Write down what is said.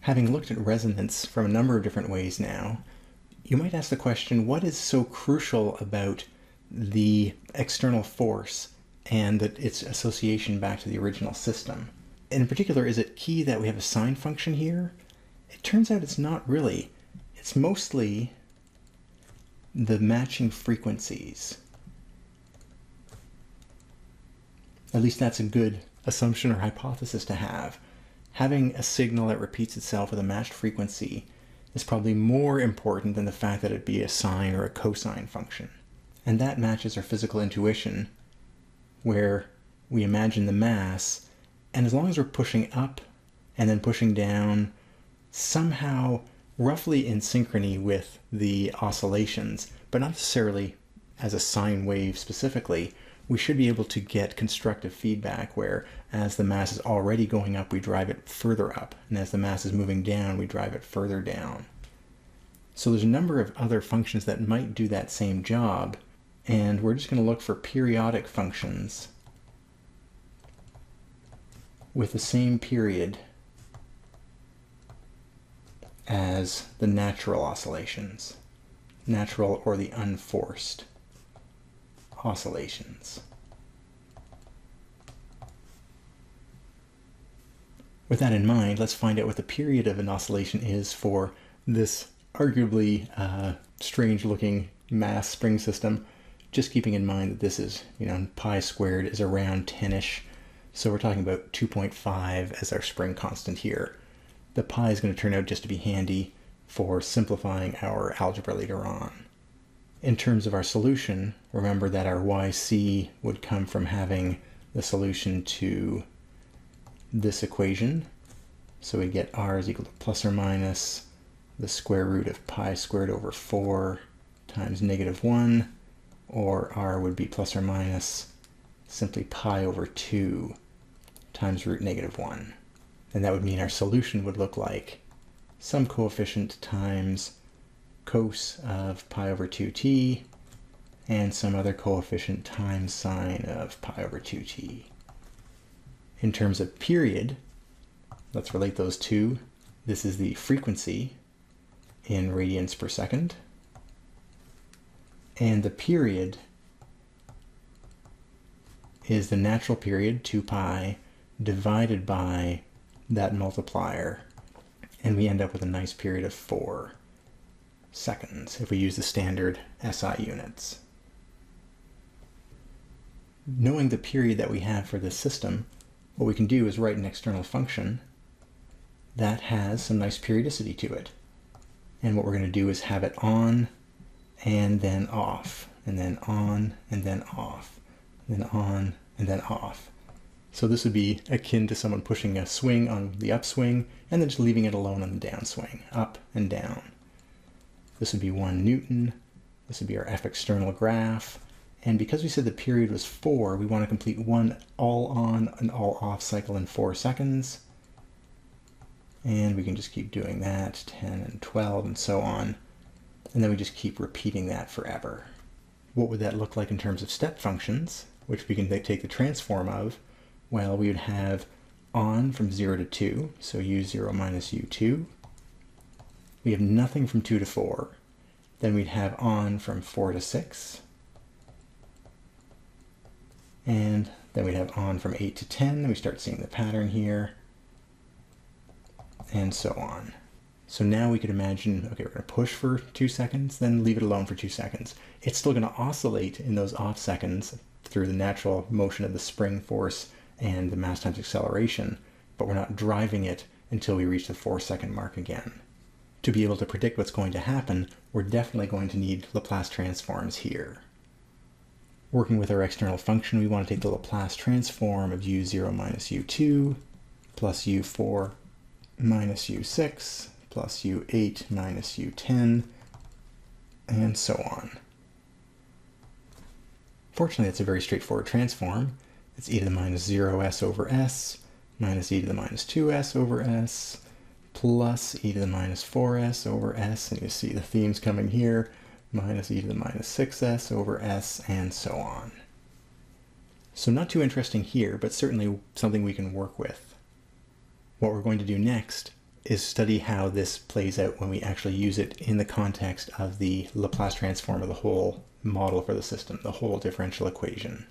Having looked at resonance from a number of different ways now, you might ask the question, what is so crucial about the external force and its association back to the original system? And in particular, is it key that we have a sine function here? It turns out it's not really. It's mostly the matching frequencies. At least that's a good assumption or hypothesis to have. Having a signal that repeats itself with a matched frequency is probably more important than the fact that it be a sine or a cosine function. And that matches our physical intuition, where we imagine the mass, and as long as we're pushing up and then pushing down, somehow roughly in synchrony with the oscillations, but not necessarily as a sine wave specifically, we should be able to get constructive feedback where as the mass is already going up, we drive it further up, and as the mass is moving down, we drive it further down. So there's a number of other functions that might do that same job, and we're just going to look for periodic functions with the same period as the natural oscillations, natural or the unforced oscillations. With that in mind, let's find out what the period of an oscillation is for this arguably strange looking mass spring system, just keeping in mind that this is, pi squared is around 10-ish, so we're talking about 2.5 as our spring constant here. The pi is going to turn out just to be handy for simplifying our algebra later on. In terms of our solution, remember that our yc would come from having the solution to this equation. So we get r is equal to plus or minus the square root of pi squared over 4 times -1, or r would be plus or minus simply pi over 2 times root -1. And that would mean our solution would look like some coefficient times cos of pi over 2t and some other coefficient times sine of pi over 2t. In terms of period, let's relate those two. This is the frequency in radians per second, and the period is the natural period, 2 pi, divided by that multiplier, and we end up with a nice period of 4 seconds if we use the standard SI units. Knowing the period that we have for this system, what we can do is write an external function that has some nice periodicity to it. And what we're going to do is have it on and then off, and then on and then off, and then on and then off. So this would be akin to someone pushing a swing on the upswing and then just leaving it alone on the downswing, up and down. This would be 1 Newton. This would be our F external graph. And because we said the period was 4, we want to complete one all on and all off cycle in 4 seconds. And we can just keep doing that, 10 and 12 and so on. And then we just keep repeating that forever. What would that look like in terms of step functions, which we can take the transform of? Well, we would have on from 0 to 2, so u0 minus u2. We have nothing from 2 to 4. Then we'd have on from 4 to 6. And then we'd have on from 8 to 10, and we start seeing the pattern here, and so on. So now we could imagine, okay, we're going to push for 2 seconds, then leave it alone for 2 seconds. It's still going to oscillate in those off seconds through the natural motion of the spring force and the mass times acceleration, but we're not driving it until we reach the 4-second mark again. To be able to predict what's going to happen, we're definitely going to need Laplace transforms here. Working with our external function, we want to take the Laplace transform of u0 minus u2 plus u4 minus u6 plus u8 minus u10, and so on. Fortunately, it's a very straightforward transform. It's e to the minus 0s over s minus e to the minus 2s over s plus e to the minus 4s over s, and you see the themes coming here, minus e to the minus 6s over s, and so on. So not too interesting here, but certainly something we can work with. What we're going to do next is study how this plays out when we actually use it in the context of the Laplace transform of the whole model for the system, the whole differential equation.